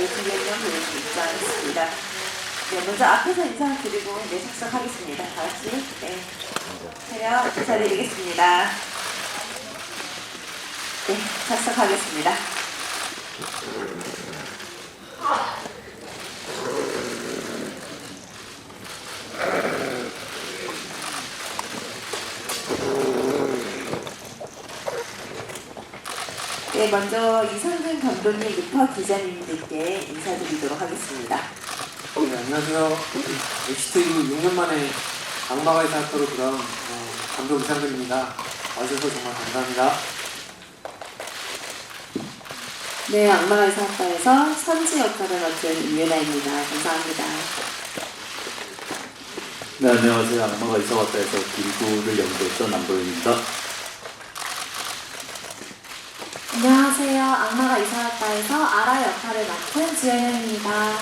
김연경 배우님 입장했습니다. 네, 먼저 앞에서 인사드리고 착석하겠습니다. 다 같이 차렷 인사드리겠습니다. 네, 착석하겠습니다. 네, 먼저 이상근 감독님부터 기자님들께 인사드리도록 하겠습니다. 네, 안녕하세요. NCT 6년 만에 악마가 이사학교로 돌아온 감독 이상근입니다. 와주셔서 정말 감사합니다. 네, 악마가 이사학과에서 선지 역할을 맡은 이유나입니다. 감사합니다. 네, 안녕하세요. 악마가 이사학과에서 길구를 연구했던 남도현입니다. 안녕하세요. 악마가 이사학과에서 아라 역할을 맡은 주연현입니다.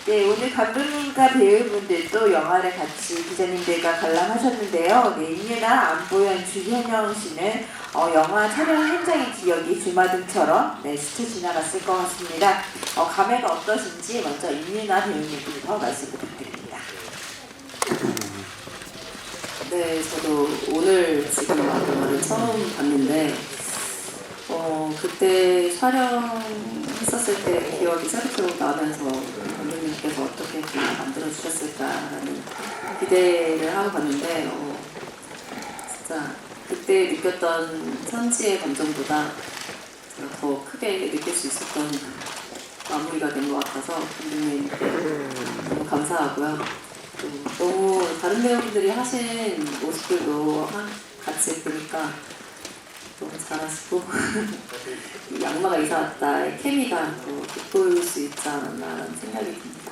네, 오늘 감독님과 배우분들도 영화를 같이 기자님들과 관람하셨는데요. 네, 임유나, 안보현, 주현영 씨는 영화 촬영 현장의 기억이 주마등처럼 스쳐 지나갔을 것 같습니다. 감회가 어떠신지 먼저 임유나 배우님부터 말씀 부탁드립니다. 네, 저도 오늘 지금 영화를 처음 봤는데 그때 촬영했었을 때 기억이 새록새록 나면서 감독님께서 어떻게 만들어 주셨을까라는 기대를 하고 봤는데 진짜 그때 느꼈던 선지의 감정보다 제가 더 크게 느낄 수 있었던 마무리가 된 것 같아서 감독님께 너무 감사하고요. 너무 다른 배우분들이 하신 모습들도 같이 보니까 너무 잘하시고 이 악마가 이사 왔다의 케미가 더 돋보일 수 있지 않았나라는 생각이 듭니다.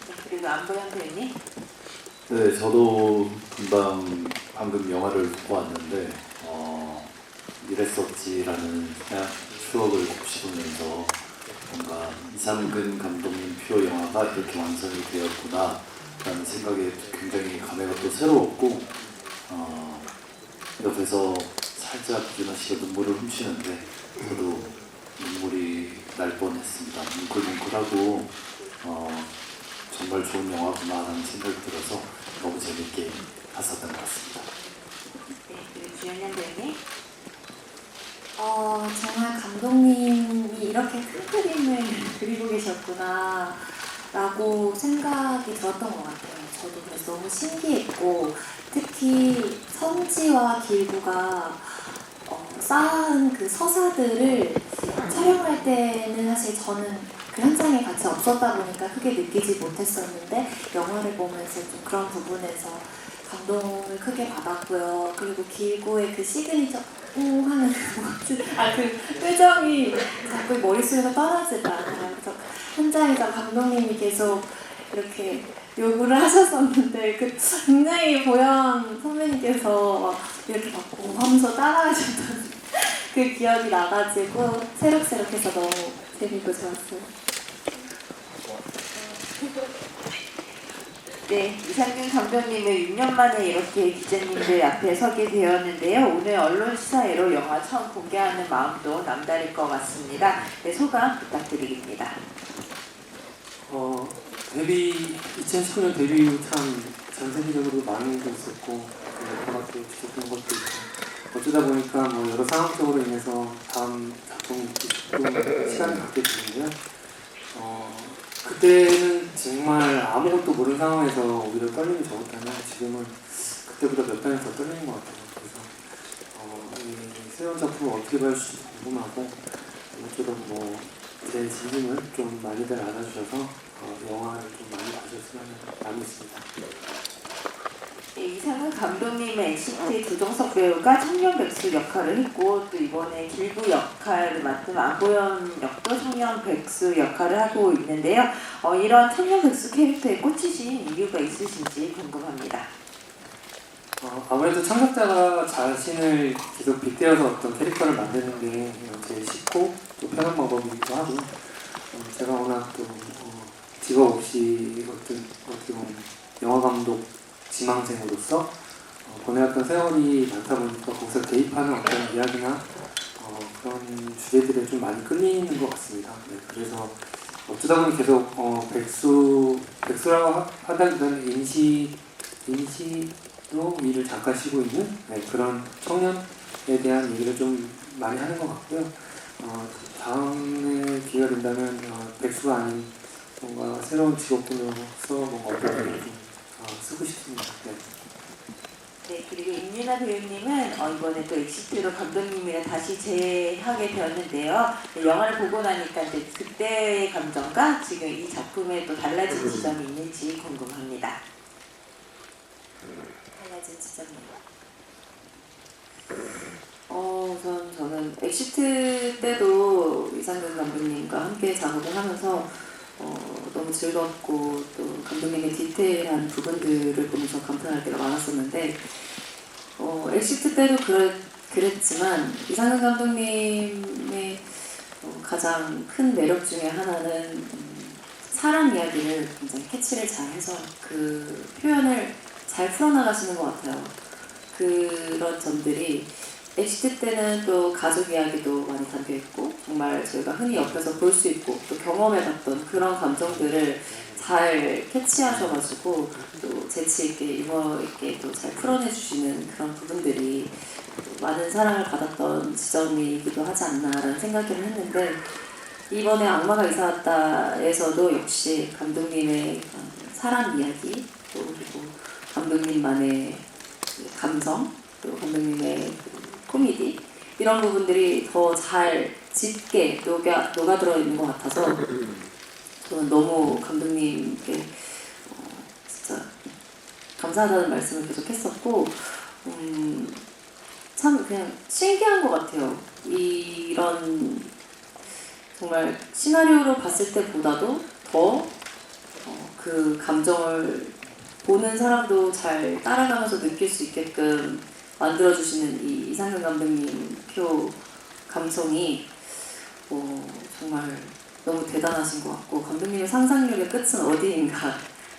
네, 그리고 안보현 배우님. 네, 저도 방금 영화를 보고 왔는데 이랬었지라는 추억을 곱씹으면서 뭔가 이상근 감독님 표 영화가 이렇게 완성이 되었구나 라는 생각에 굉장히 감회가 또 새로웠고 옆에서 살짝 유나 씨가 눈물을 훔치는데 저도 눈물이 날 뻔했습니다. 뭉클뭉클하고 정말 좋은 영화구나 라는 생각이 들어서 너무 재밌게 봤었던 것 같습니다. 네, 그리고 주현영 배우님. 정말 감독님이 이렇게 큰 그림을 그리고 계셨구나 라고 생각이 들었던 것 같아요. 저도 그래서 너무 신기했고 특히 선지와 길구가 쌓은 그 서사들을 촬영할 때는 사실 저는 그 현장에 같이 없었다 보니까 크게 느끼지 못했었는데 영화를 보면서 좀 그런 부분에서 감동을 크게 받았고요. 그리고 길구의 그 시그니처 하는 그 표정이 자꾸 머릿속에서 떠나지가 않아요. 그래서 현장에서 감독님이 계속 이렇게 요구를 하셨었는데 굉장히 보현 선배님께서 이렇게 막 하면서 따라하셨던 그 기억이 나가지고 새록새록해서 너무 재밌고 좋았어요. 네, 이상균 감독님은 6년 만에 이렇게 기자님들 앞에 서게 되었는데요. 오늘 언론 시사회로 영화 처음 공개하는 마음도 남다를 것 같습니다. 네, 소감 부탁드립니다. 2019년 데뷔 이후 참 전 세계적으로 많은 일도 있었고 여러가지 있었던 것도 있고 어쩌다 보니까 여러 상황적으로 인해서 다음 작품이 좀 시간을 갖게 되는데요. 그때는 정말 아무것도 모르는 상황에서 오히려 떨림이 적었다면 지금은 그때보다 몇 단이 더 떨리는 것 같아요. 그래서 이 새로운 작품을 어떻게 봐줄지 궁금하고 무엇보다 제 진심을 좀 많이들 알아주셔서 영화를 좀 많이 봐주셨으면 마음이 있습니다. 네, 이상은 감독님은 NCT 조정석 배우가 청년백수 역할을 했고 또 이번에 길구 역할을 맡은 안보현 역도 청년백수 역할을 하고 있는데요. 이런 청년백수 캐릭터에 꽂히신 이유가 있으신지 궁금합니다. 아무래도 창작자가 자신을 계속 빗대어서 어떤 캐릭터를 만드는 게 제일 쉽고 또 편한 방법이기도 하고 제가 워낙 또 직업 없이 어떻게 보면 영화 감독 지망생으로서 보내왔던 세월이 많다 보니까 거기서 대입하는 어떤 이야기나 그런 주제들에 좀 많이 끌리는 것 같습니다. 네, 그래서 어쩌다 보니 계속 백수라고 하다기보다는 임시로 일을 잠깐 쉬고 있는 네, 그런 청년에 대한 얘기를 좀 많이 하는 것 같고요. 다음에 기회가 된다면 백수가 아닌 뭔가 새로운 직업군으로서 뭔가 어떤 좀 쓰고 싶습니다. 네. 네, 그리고 임윤아 배우님은 이번에 또 엑시트로 감독님이랑 다시 재하게 되었는데요. 네, 영화를 보고 나니까 이제 그때의 감정과 지금 이 작품에 또 달라진 지점이 있는지 궁금합니다. 달라진 지점이요. 우선 저는 엑시트 때도 이상근 감독님과 함께 작업을 하면서 너무 즐겁고 또 감독님의 디테일한 부분들을 보면서 감탄할 때가 많았었는데 엑시트 때도 그랬지만 이상근 감독님의 가장 큰 매력 중에 하나는 사람 이야기를 굉장히 캐치를 잘해서 그 표현을 잘 풀어나가시는 것 같아요. 그런 점들이 엑시트 때는 또 가족 이야기도 많이 담겨있고 정말 저희가 흔히 옆에서 볼 수 있고 또 경험해봤던 그런 감정들을 잘 캐치하셔가지고 또 재치있게 유머있게 또 잘 풀어내주시는 그런 부분들이 또 많은 사랑을 받았던 지점이기도 하지 않나라는 생각을 했는데 이번에 악마가 이사 왔다에서도 역시 감독님의 사람 이야기 또 그리고 감독님만의 감성 또 감독님의 코미디 이런 부분들이 더 잘 짙게 녹아들어 있는 것 같아서 저는 너무 감독님께 진짜 감사하다는 말씀을 계속 했었고 참 그냥 신기한 것 같아요. 이런 정말 시나리오로 봤을 때보다도 더 그 감정을 보는 사람도 잘 따라가면서 느낄 수 있게끔 만들어주시는 이 이상근 감독님 표 감성이 정말 너무 대단하신 것 같고 감독님의 상상력의 끝은 어디인가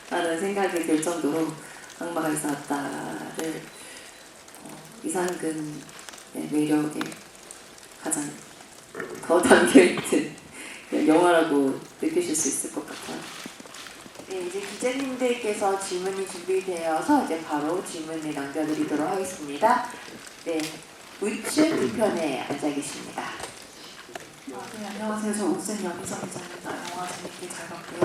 라는 생각이 들 정도로 악마가 이사 왔다를 이상근의 매력에 가장 더 담겨있는 영화라고 느끼실 수 있을 것 같아요. 네, 이제 기자님들께서 질문이 준비되어서 이제 바로 질문을 남겨드리도록 하겠습니다. 네, 우측 뒤편에 앉아 계십니다. 네, 안녕하세요. 저 오센 여기서 기자입니다. 영화 재밌게 잘 봤고요.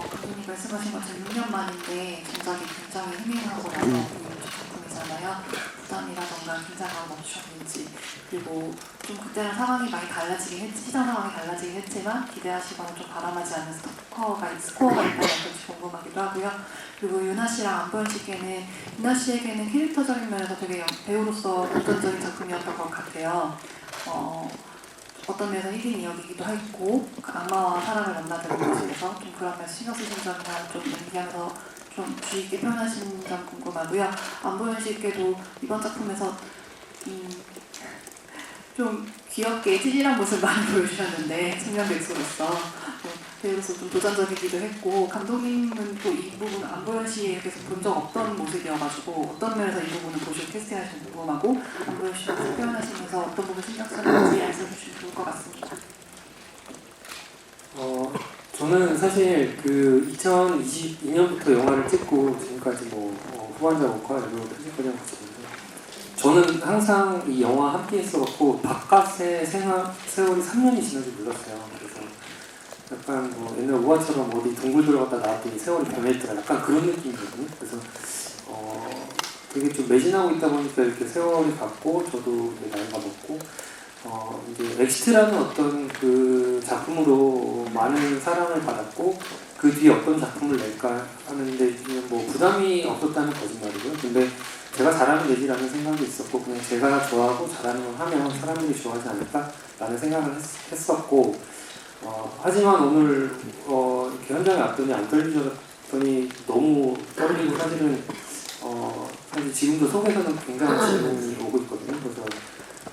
감독님 말씀하신 것처럼 6년 만인데 정작이 굉장히 흥행하고 나서 보이는 작품이잖아요. 부담이라던가 긴장감은 없으셨는지 그리고 좀 그때랑 상황이 많이 달라지긴 시장 상황이 달라지긴 했지만 기대하시거나 좀 바람하지 않는 스코어가 있다면 어떨지 궁금하기도 하고요. 그리고 윤하 씨랑 안보현 씨께는 윤하 씨에게는 캐릭터적인 면에서 되게 배우로서 도전적인 작품이었던 것 같아요. 어떤 면에서 1인 2역이기도 했고 악마와 사람을 만나는 모습에서 좀 그런 면에서 신경 쓰신 점이나 좀 연기하면서 좀 주의 깊게 표현하신 점 궁금하고요. 안보현 씨께도 이번 작품에서 좀 귀엽게 찌질한 모습 많이 보여주셨는데 숙련백수로서 배우로서 좀 도전적이기도 했고 감독님은 또 이 부분 안보현 씨에 대해서 본 적 없던 모습이어가지고 어떤 면에서 이 부분을 보시고 캐스팅하시는지 궁금하고 안보현 씨를 표현하시면서 어떤 부분 신경 쓰는지 알려주시면 좋을 것 같습니다. 저는 사실 그 2022년부터 영화를 찍고 지금까지 후반자 목화 그리고 편집까지 하고 있었는데 저는 항상 이 영화 함께 있어갖고 바깥의 세월이 3년이 지난지 몰랐어요. 그래서 약간 옛날 우화처럼 어디 동굴 들어갔다 나왔더니 세월이 변했더라 약간 그런 느낌이거든요. 그래서 되게 좀 매진하고 있다 보니까 이렇게 세월이 갔고 저도 이제 나이가 먹고 이제 엑시트라는 어떤 그 작품으로 많은 사랑을 받았고 그 뒤에 어떤 작품을 낼까 하는데 부담이 없었다는 거짓말이고요. 근데 제가 잘하면 되지라는 생각이 있었고 그냥 제가 좋아하고 잘하는 걸 하면 사람들이 좋아하지 않을까라는 생각을 했었고 하지만 오늘 이렇게 현장에 왔더니 안 떨리더니 너무 떨리고 사실은 사실 지금도 속에서는 굉장히 질문이 오고 있거든요. 그래서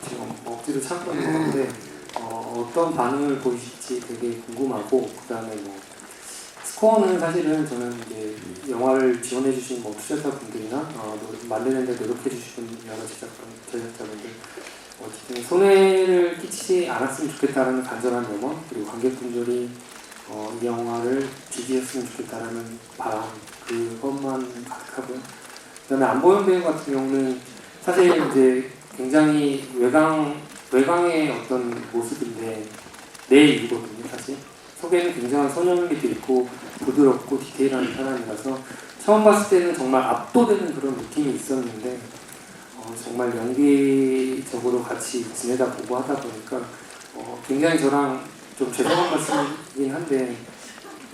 지금 억지로 참고 있는 건데 어떤 반응을 보이실지 되게 궁금하고 그 다음에 스코어는 사실은 저는 이제 영화를 지원해주신 투자자분들이나 만드는데 노력해주신 여러 제작자분들 어쨌든 손해를 끼치지 않았으면 좋겠다라는 간절한 염원, 그리고 관객분들이 이 영화를 지지했으면 좋겠다라는 바람, 그것만 가득하고요. 그다음에 안보현 배우 같은 경우는 사실 이제 굉장히 외강의 어떤 모습인데 내 일이거든요. 사실 속에는 굉장한 소년미도 있고 부드럽고 디테일한 사람이라서 처음 봤을 때는 정말 압도되는 그런 느낌이 있었는데 정말 연기적으로 같이 지내다 보고 하다 보니까 굉장히 저랑 좀 죄송한 말씀이긴 한데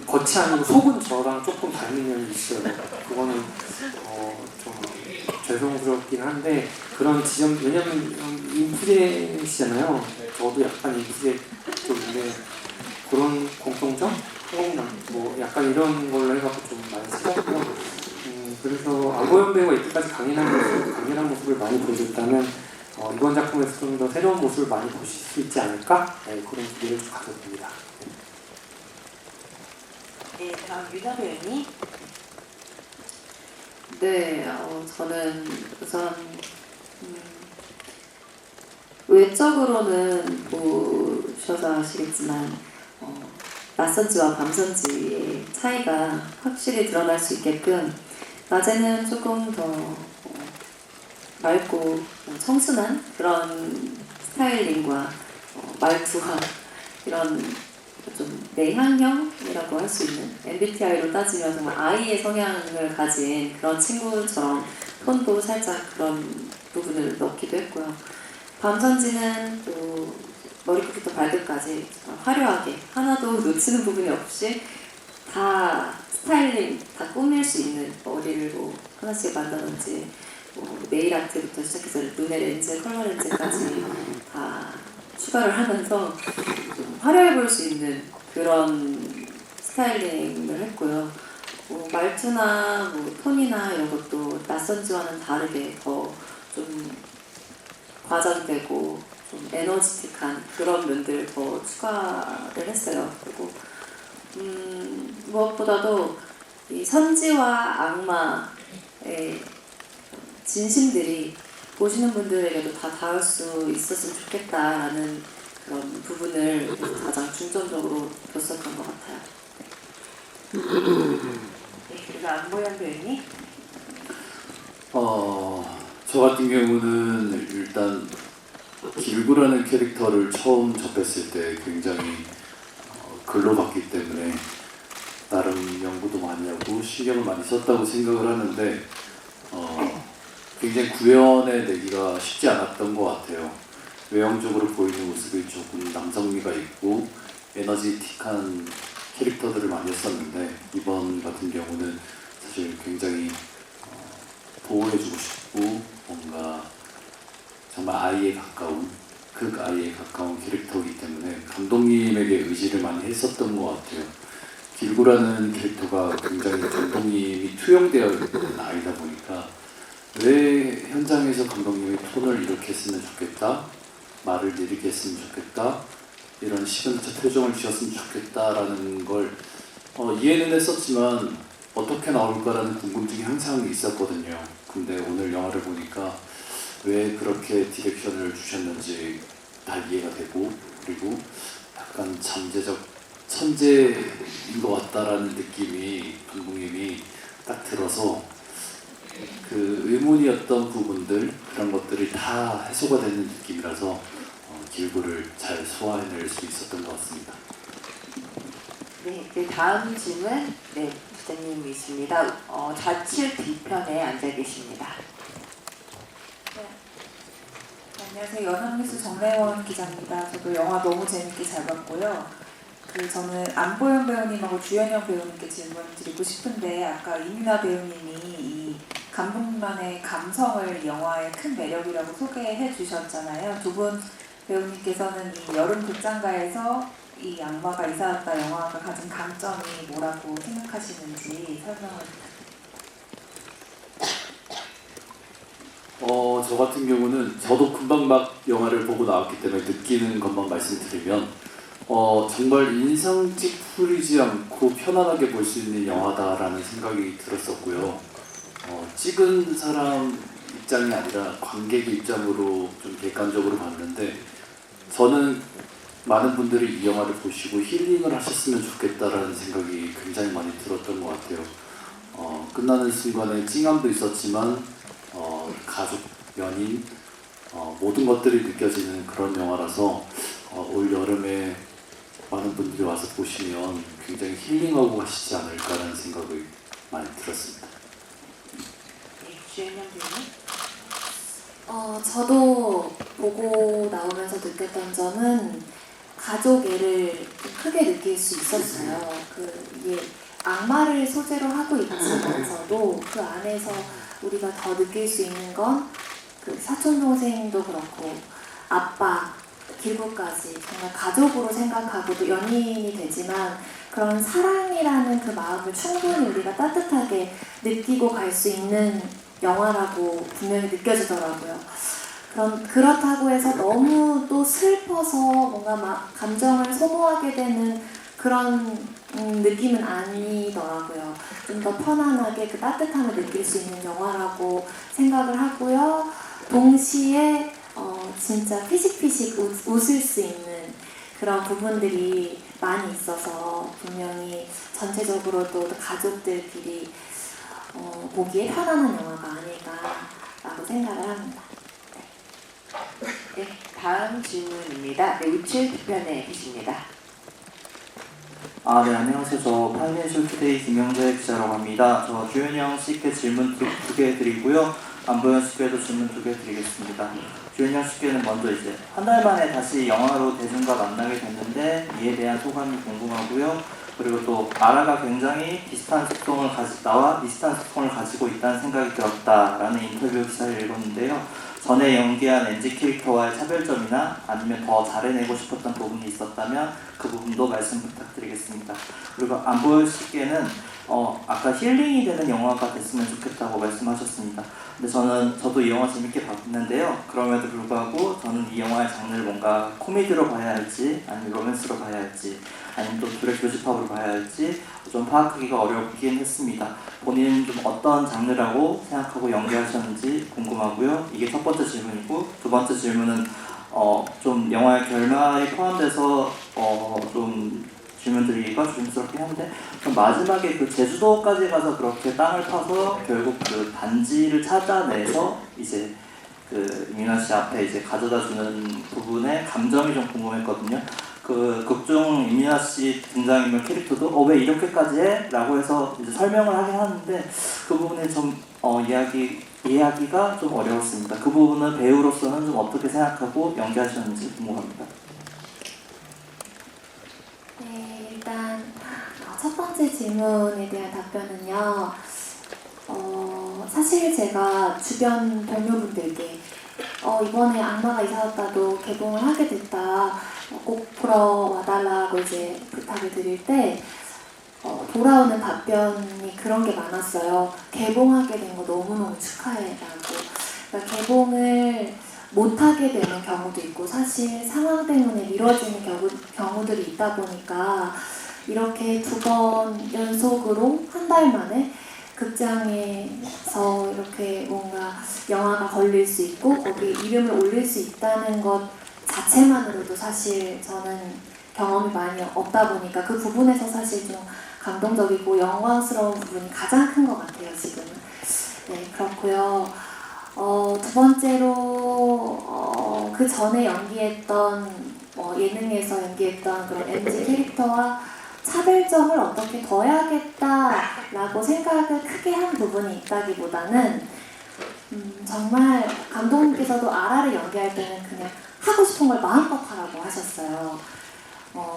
겉이 아니고 속은 저랑 조금 닮은 면이 있어요. 그거는 좀 죄송스럽긴 한데 그런 지점, 왜냐면 인프제시잖아요. 저도 약간 인프제 쪽인데 그런 공통점? 뭐 약간 이런 걸로 해갖고 좀 많이 싫었고 그래서 안보현 배우가 이때까지 강인한 모습을 많이 보여줬다면 이번 작품에서 좀 더 새로운 모습을 많이 보실 수 있지 않을까? 네, 그런 기대를 좀 가져봅니다. 네, 다음 유나 배우님. 네, 저는 우선 외적으로는 보셔서 아시겠지만 낯선지와 밤선지의 차이가 확실히 드러날 수 있게끔 낮에는 조금 더 맑고 청순한 그런 스타일링과 말투와 이런 좀 내향형이라고 할 수 있는 MBTI로 따지면 정말 아이의 성향을 가진 그런 친구처럼 톤도 살짝 그런 부분을 넣기도 했고요. 밤선지는 또 머리끝부터 발끝까지 화려하게 하나도 놓치는 부분이 없이 다 스타일링 다 꾸밀 수 있는 머리를 뭐 하나씩 만다든지 뭐 네일 아트부터 시작해서 눈의 렌즈, 컬러 렌즈까지 다 추가를 하면서 좀 화려해 보일 수 있는 그런 스타일링을 했고요. 뭐 말투나 뭐 톤이나 이런 것도 낯선지와는 다르게 더 좀 과장되고 좀 에너지틱한 그런 면들을 더 추가를 했어요. 그리고 무엇보다도 이 선지와 악마의 진심들이 보시는 분들에게도 다 닿을 수 있었으면 좋겠다라는 그런 부분을 가장 중점적으로 뒀었던 것 같아요. 네, 그리고 안보현 배우님. 저 같은 경우는 일단 길구라는 캐릭터를 처음 접했을 때 굉장히 글로 봤기 때문에 나름 연구도 많이 하고 신경을 많이 썼다고 생각을 하는데 굉장히 구현해내기가 쉽지 않았던 것 같아요. 외형적으로 보이는 모습이 조금 남성미가 있고 에너지틱한 캐릭터들을 많이 했었는데 이번 같은 경우는 사실 굉장히 보호해주고 싶고 뭔가 정말 아이에 가까운 극아이에 가까운 캐릭터이기 때문에 감독님에게 의지를 많이 했었던 것 같아요. 길구라는 캐릭터가 굉장히 감독님이 투영되어 있는 아이다 보니까 왜 현장에서 감독님이 톤을 이렇게 했으면 좋겠다, 말을 이렇게 했으면 좋겠다, 이런 시그니처 표정을 지었으면 좋겠다라는 걸 이해는 했었지만 어떻게 나올까라는 궁금증이 항상 있었거든요. 근데 오늘 영화를 보니까 왜 그렇게 디렉션을 주셨는지 다 이해가 되고 그리고 약간 잠재적 천재인 것 같다라는 느낌이 감독님이 딱 들어서 그 의문이었던 부분들 그런 것들이 다 해소가 되는 느낌이라서 길구를 잘 소화해낼 수 있었던 것 같습니다. 네, 그 다음 질문 기자님 있습니다. 좌측 뒤편에 앉아 계십니다. 안녕하세요. 연합뉴스 정래원 기자입니다. 저도 영화 너무 재밌게 잘 봤고요. 저는 안보현 배우님하고 주연영 배우님께 질문을 드리고 싶은데 아까 이민아 배우님이 이 감독만의 감성을 영화의 큰 매력이라고 소개해 주셨잖아요. 두 분 배우님께서는 이 여름 극장가에서 이 악마가 이사 왔다 영화가 가진 강점이 뭐라고 생각하시는지 설명을 저 같은 경우는 저도 금방 막 영화를 보고 나왔기 때문에 느끼는 것만 말씀드리면 정말 인상 찌푸리지 않고 편안하게 볼 수 있는 영화다라는 생각이 들었었고요. 찍은 사람 입장이 아니라 관객의 입장으로 좀 객관적으로 봤는데 저는 많은 분들이 이 영화를 보시고 힐링을 하셨으면 좋겠다라는 생각이 굉장히 많이 들었던 것 같아요. 끝나는 순간에 찡함도 있었지만 가족, 연인 모든 것들이 느껴지는 그런 영화라서 올 여름에 많은 분들이 와서 보시면 굉장히 힐링하고 가시지 않을까라는 생각이 많이 들었습니다. 네, 주연영 배우님. 저도 보고 나오면서 느꼈던 점은 가족애를 좀 크게 느낄 수 있었어요. 이게 악마를 소재로 하고 있지만서도 그 안에서 우리가 더 느낄 수 있는 건 그 사촌 동생도 그렇고 아빠 길고까지 정말 가족으로 생각하고 또 연인이 되지만 그런 사랑이라는 그 마음을 충분히 우리가 따뜻하게 느끼고 갈 수 있는 영화라고 분명히 느껴지더라고요. 그렇다고 해서 너무 또 슬퍼서 뭔가 막 감정을 소모하게 되는 그런 느낌은 아니더라고요. 좀 더 편안하게 그 따뜻함을 느낄 수 있는 영화라고 생각을 하고요. 동시에 진짜 피식피식 웃을 수 있는 그런 부분들이 많이 있어서 분명히 전체적으로도 가족들끼리 보기에 편안한 영화가 아닐까라고 생각을 합니다. 네, 다음 질문입니다. 네, 우측 뒤편에 계십니다. 네, 안녕하세요. 저 파이낸셜 투데이 김영재 기자라고 합니다. 저 주현영 씨께 질문 두 개 드리고요. 안보현 씨께도 질문 2개 드리겠습니다. 주현영 씨께는 먼저 이제 한 달 만에 다시 영화로 대중과 만나게 됐는데 이에 대한 소감이 궁금하고요. 그리고 또 아라가 굉장히 나와 비슷한 속성을 가지고 있다는 생각이 들었다라는 인터뷰 기사를 읽었는데요. 전에 연기한 NG 캐릭터와의 차별점이나 아니면 더 잘해내고 싶었던 부분이 있었다면 그 부분도 말씀 부탁드리겠습니다. 그리고 안보현 씨께는 아까 힐링이 되는 영화가 됐으면 좋겠다고 말씀하셨습니다. 근데 저도 이 영화 재밌게 봤는데요. 그럼에도 불구하고 저는 이 영화의 장르를 뭔가 코미디로 봐야 할지 아니면 로맨스로 봐야 할지 아니면 또 둘의 교집합으로 봐야 할지 좀 파악하기가 어렵긴 했습니다. 본인은 좀 어떤 장르라고 생각하고 연기하셨는지 궁금하고요. 이게 첫 번째 질문이고, 두 번째 질문은 좀 영화의 결말이 포함돼서 좀 질문드리기가 조심스럽긴 한데, 마지막에 그 제주도까지 가서 그렇게 땅을 파서 결국 그 반지를 찾아내서 이제 그 이민아 씨 앞에 이제 가져다 주는 부분의 감정이 좀 궁금했거든요. 그 극중 이민아 씨 등장인물 캐릭터도 왜 이렇게까지 해? 라고 해서 이제 설명을 하긴 하는데 그 부분에 좀 이해하기가 좀 어려웠습니다. 그 부분은 배우로서는 좀 어떻게 생각하고 연기하셨는지 궁금합니다. 네, 일단 첫 번째 질문에 대한 답변은요. 사실 제가 주변 동료분들께 이번에 악마가 이사 왔다도 개봉을 하게 됐다. 꼭 보러 와달라고 이제 부탁을 드릴 때 돌아오는 답변이 그런 게 많았어요. 개봉하게 된 거 너무너무 축하해라고. 그러니까 개봉을 못하게 되는 경우도 있고 사실 상황 때문에 미뤄지는 경우들이 있다 보니까 이렇게 2번 연속으로 한 달 만에 극장에서 이렇게 뭔가 영화가 걸릴 수 있고 거기에 이름을 올릴 수 있다는 것 자체만으로도 사실 저는 경험이 많이 없다 보니까 그 부분에서 사실 좀 감동적이고 영광스러운 부분이 가장 큰 것 같아요, 지금은. 네, 그렇고요. 두 번째로 그 전에 연기했던 예능에서 연기했던 그런 MZ 캐릭터와 차별점을 어떻게 둬야겠다라고 생각을 크게 한 부분이 있다기보다는 정말 감독님께서도 아라를 연기할 때는 그냥 하고 싶은 걸 마음껏 하라고 하셨어요.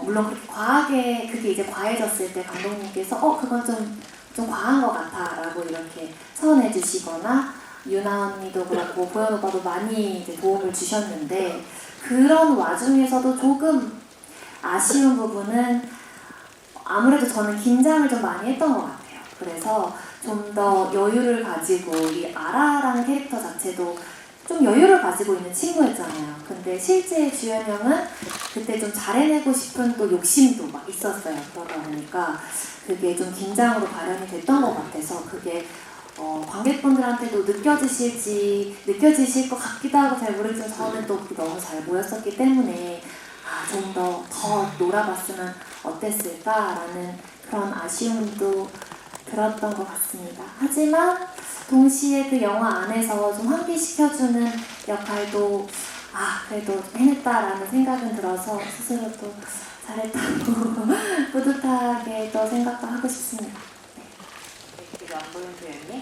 물론 그렇게 과하게 그게 이제 과해졌을 때 감독님께서 그건 좀 과한 것 같아 라고 이렇게 서운해 주시거나 유나 언니도 그렇고 보현 오빠도 많이 이제 도움을 주셨는데 그런 와중에서도 조금 아쉬운 부분은 아무래도 저는 긴장을 좀 많이 했던 것 같아요. 그래서 좀 더 여유를 가지고 이 아라라는 캐릭터 자체도 좀 여유를 가지고 있는 친구였잖아요. 근데 실제 주연형은 그때 좀 잘해내고 싶은 또 욕심도 막 있었어요. 그러다 보니까 그게 좀 긴장으로 발현이 됐던 것 같아서 그게 관객분들한테도 느껴지실 것 같기도 하고 잘 모르겠지만 저는 또 그게 너무 잘 보였었기 때문에 좀 더 놀아봤으면 어땠을까라는 그런 아쉬움도 들었던 것 같습니다. 하지만 동시에 그 영화 안에서 좀 환기시켜주는 역할도 그래도 해냈다라는 생각은 들어서 스스로 또 잘했다고 뿌듯하게 또 생각도 하고 싶습니다. 그리고 안보영 배우님.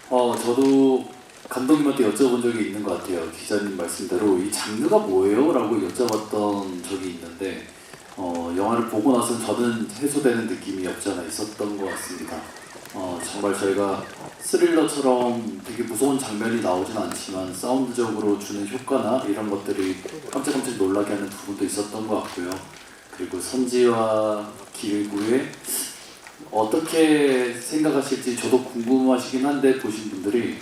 저도 감독님한테 여쭤본 적이 있는 것 같아요. 기자님 말씀대로 이 장르가 뭐예요? 라고 여쭤봤던 적이 있는데 영화를 보고 나서 저는 해소되는 느낌이 없지 않아 있었던 것 같습니다. 정말 저희가 스릴러처럼 되게 무서운 장면이 나오진 않지만 사운드적으로 주는 효과나 이런 것들이 깜짝깜짝 놀라게 하는 부분도 있었던 것 같고요. 그리고 선지와 길구의 어떻게 생각하실지 저도 궁금하시긴 한데 보신 분들이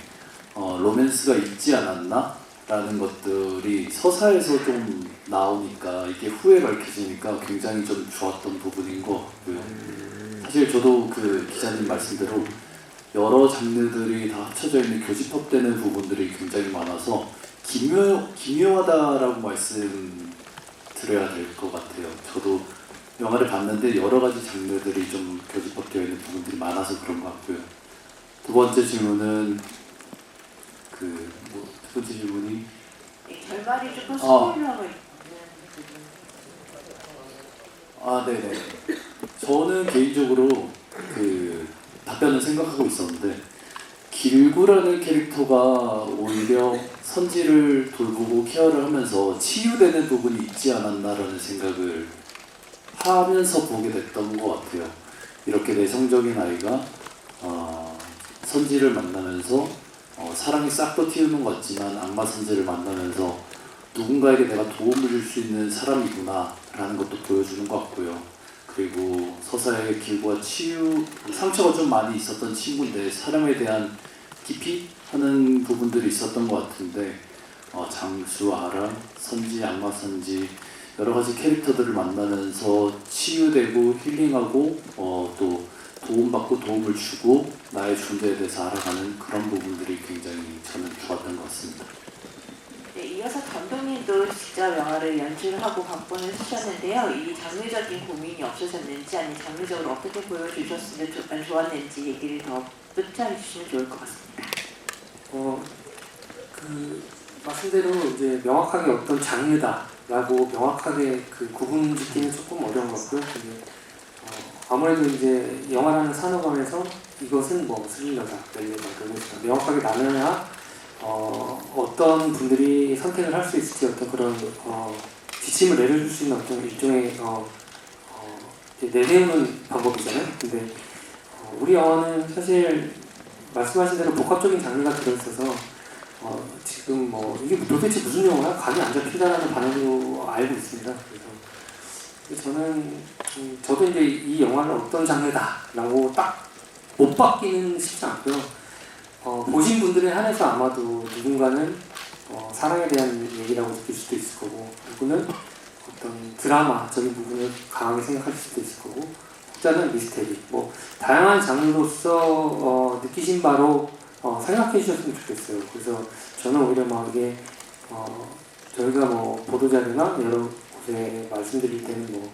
로맨스가 있지 않았나? 라는 것들이 서사에서 좀 나오니까 이게 후에 밝혀지니까 굉장히 좀 좋았던 부분인 것 같고요. 사실 저도 그 기자님 말씀대로 여러 장르들이 다 합쳐져 있는 교집합되는 부분들이 굉장히 많아서 기묘하다라고 말씀드려야 될 것 같아요. 저도 영화를 봤는데 여러 가지 장르들이 좀 교집합되어 있는 부분들이 많아서 그런 것 같고요. 두 번째 질문은 두 번째 질문이 결말이 조금 스포일러가 있는 네네. 저는 개인적으로 그 답변을 생각하고 있었는데 길구라는 캐릭터가 오히려 선지를 돌보고 케어를 하면서 치유되는 부분이 있지 않았나라는 생각을 하면서 보게 됐던 것 같아요. 이렇게 내성적인 아이가 선지를 만나면서 사랑이 싹도 튀우는 것 같지만 악마 선지를 만나면서 누군가에게 내가 도움을 줄 수 있는 사람이구나 라는 것도 보여주는 것 같고요. 그리고 서사의 길구와 상처가 좀 많이 있었던 친구인데 사람에 대한 깊이 하는 부분들이 있었던 것 같은데 장수, 아람, 선지, 악마 선지 여러 가지 캐릭터들을 만나면서 치유되고 힐링하고 또 도움받고 도움을 주고 나의 존재에 대해서 알아가는 그런 부분들이 굉장히 저는 좋았던 것 같습니다. 네, 이어서 감독님도 직접 영화를 연출하고 각본을 쓰셨는데요. 이 장르적인 고민이 없으셨는지 아니면 장르적으로 어떻게 보여주셨으면 좋았는지 얘기를 더 덧붙여 주시면 좋을 것 같습니다. 말씀대로 이제 명확하게 어떤 장르다라고 명확하게 그 구분짓기는 조금 어려운 것 같고요. 아무래도 이제 영화라는 산업 안에서 이것은 뭐 스릴러다, 멜로다, 로맨스다 명확하게 나눠야 어떤 분들이 선택을 할 수 있을지 어떤 그런 지침을 내려줄 수 있는 어떤 일종의 내세우는 방법이잖아요. 근데 우리 영화는 사실 말씀하신 대로 복합적인 장르가 들어있어서 지금 뭐 이게 도대체 무슨 영화야? 감이 안 잡힌다라는 반응으로 알고 있습니다. 그래서 저도 이제 이 영화를 어떤 장르다라고 딱 못 받기는 쉽지 않고요. 보신 분들에 한해서 아마도 누군가는 사랑에 대한 얘기라고 느낄 수도 있을 거고, 누구는 어떤 드라마적인 부분을 강하게 생각할 수도 있을 거고, 혹자는 미스테리, 뭐 다양한 장르로서 느끼신 바로 생각해 주셨으면 좋겠어요. 그래서 저는 오히려 막 이게 저희가 뭐 보도자료나 여러 곳에 말씀드릴 때는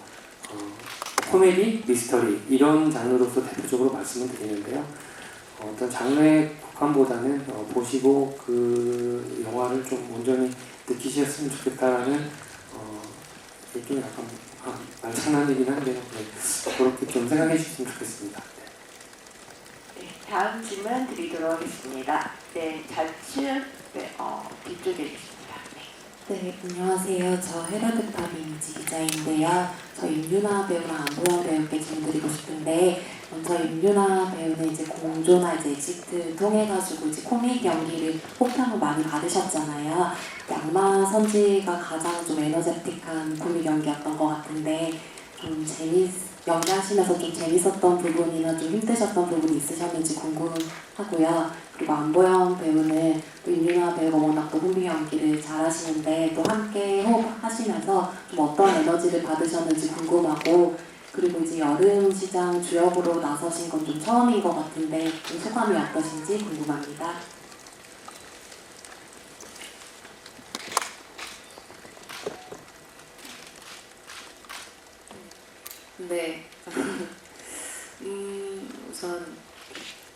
코미디, 미스터리 이런 장르로서 대표적으로 말씀을 드리는데요. 어떤 장르의 국한보다는 보시고 그 영화를 좀 온전히 느끼셨으면 좋겠다라는 좀 약간 말장난이긴 한데요. 그렇게 좀 생각해 주셨으면 좋겠습니다. 네, 다음 질문 드리도록 하겠습니다. 네, 좌측 뒤쪽에 계십니다. 네, 안녕하세요. 저 헤라드팝 이미지 기자인데요. 저 임유나 배우랑 안보영 배우께 질문드리고 싶은데, 먼저 임유나 배우는 이제 공조나 이제 엑시트 통해가지고 이제 코믹 연기를 호평을 많이 받으셨잖아요. 악마 선지가 가장 좀 에너제틱한 코믹 연기였던 것 같은데, 좀 연기하시면서 좀 재밌었던 부분이나 좀 힘드셨던 부분이 있으셨는지 궁금하고요. 그리고 안보영 배우는 또 임유나 배우가 워낙 또 코믹 연기를 잘하시는데 또 함께 호흡하시면서 좀 어떤 에너지를 받으셨는지 궁금하고, 그리고 이제 여름 시장 주역으로 나서신 건 좀 처음인 것 같은데 좀 소감이 어떠신지 궁금합니다. 네. 우선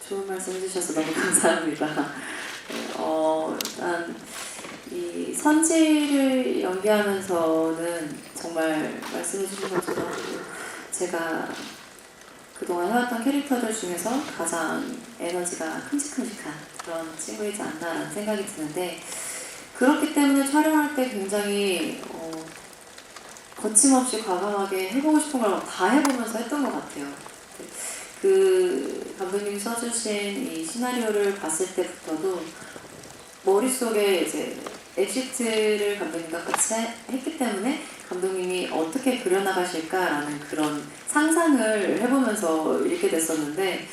좋은 말씀 해주셔서 너무 감사합니다. 일단 이 선지를 연기하면서는 정말 말씀해 주신 것처럼 제가 그동안 해왔던 캐릭터들 중에서 가장 에너지가 큼직큼직한 그런 친구이지 않나라는 생각이 드는데, 그렇기 때문에 촬영할 때 굉장히 거침없이 과감하게 해보고 싶은 걸 다 해보면서 했던 것 같아요. 그 감독님이 써주신 이 시나리오를 봤을 때부터도 머릿속에 이제 엑시트를 감독님과 같이 했기 때문에 감독님이 어떻게 그려나가실까라는 그런 상상을 해보면서 읽게 됐었는데,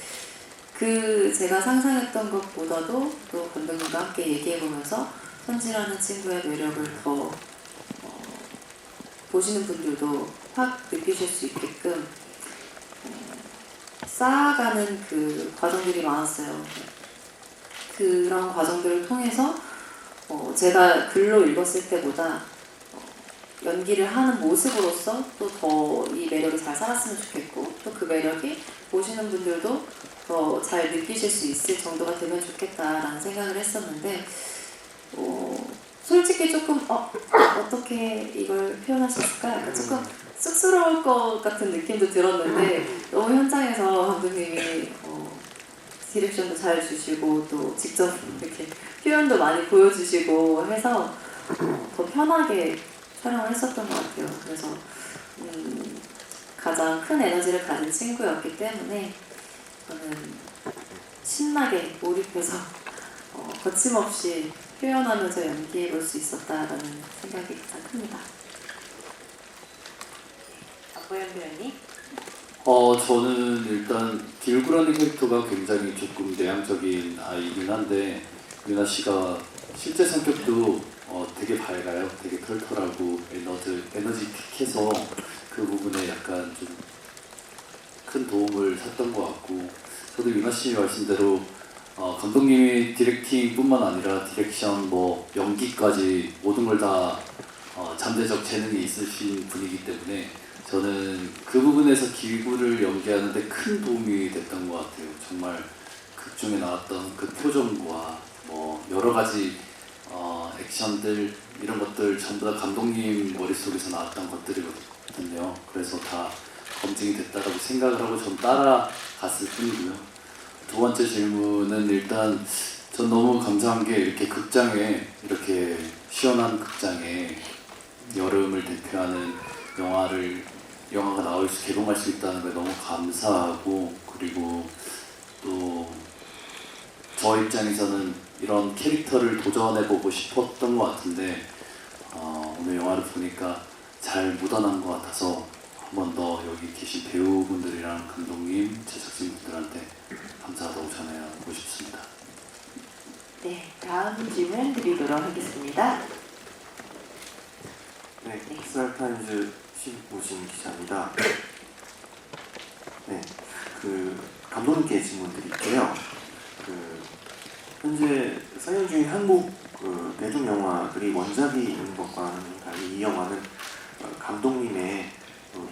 그 제가 상상했던 것보다도 또 감독님과 함께 얘기해보면서 선지라는 친구의 매력을 더 보시는 분들도 확 느끼실 수 있게끔 쌓아가는 그 과정들이 많았어요. 그런 과정들을 통해서 제가 글로 읽었을 때보다 연기를 하는 모습으로서 또 더 이 매력이 잘 살았으면 좋겠고, 또 그 매력이 보시는 분들도 더 잘 느끼실 수 있을 정도가 되면 좋겠다라는 생각을 했었는데, 솔직히 조금 어떻게 이걸 표현할 수 있을까? 약간 조금 쑥스러울 것 같은 느낌도 들었는데, 너무 현장에서 감독님이 디렉션도 잘 주시고 또 직접 이렇게 표현도 많이 보여주시고 해서 더 편하게 촬영을 했었던 것 같아요. 그래서 가장 큰 에너지를 가진 친구였기 때문에 저는 신나게 몰입해서 거침없이 표현하면서 연기해 볼 수 있었다라는 생각이 가장 큽니다. 박보영 배우님. 저는 일단 딜구라는 캐릭터가 굉장히 조금 내향적인 아이긴 한데, 유나 씨가 실제 성격도 되게 밝아요. 되게 털털하고 에너지틱해서 그 부분에 약간 좀 큰 도움을 샀던 것 같고, 저도 유나 씨 말씀대로 감독님이 디렉팅뿐만 아니라 디렉션, 뭐 연기까지 모든 걸 다 잠재적 재능이 있으신 분이기 때문에 저는 그 부분에서 기구를 연기하는데 큰 도움이 됐던 것 같아요. 정말 극 중에 나왔던 그 표정과 뭐 여러 가지 액션들, 이런 것들 전부 다 감독님 머릿속에서 나왔던 것들이거든요. 그래서 다 검증이 됐다고 생각을 하고 전 따라갔을 뿐이고요. 두 번째 질문은 일단 전 너무 감사한 게 이렇게 극장에, 이렇게 시원한 극장에 여름을 대표하는 영화가 나올 수, 개봉할 수 있다는 게 너무 감사하고, 그리고 또 저 입장에서는 이런 캐릭터를 도전해보고 싶었던 것 같은데 오늘 영화를 보니까 잘 묻어난 것 같아서 한 번 더 여기 계신 배우분들이랑 감독님, 제작진분들한테 감사하다고 전해고 싶습니다. 네, 다음 질문 드리도록 하겠습니다. 네, 엑스트라타임즈 신보신 기자입니다. 네, 감독님께 질문 드릴게요. 현재 상영 중인 한국 대중 영화들이 원작이 있는 것과는 달리 이 영화는 감독님의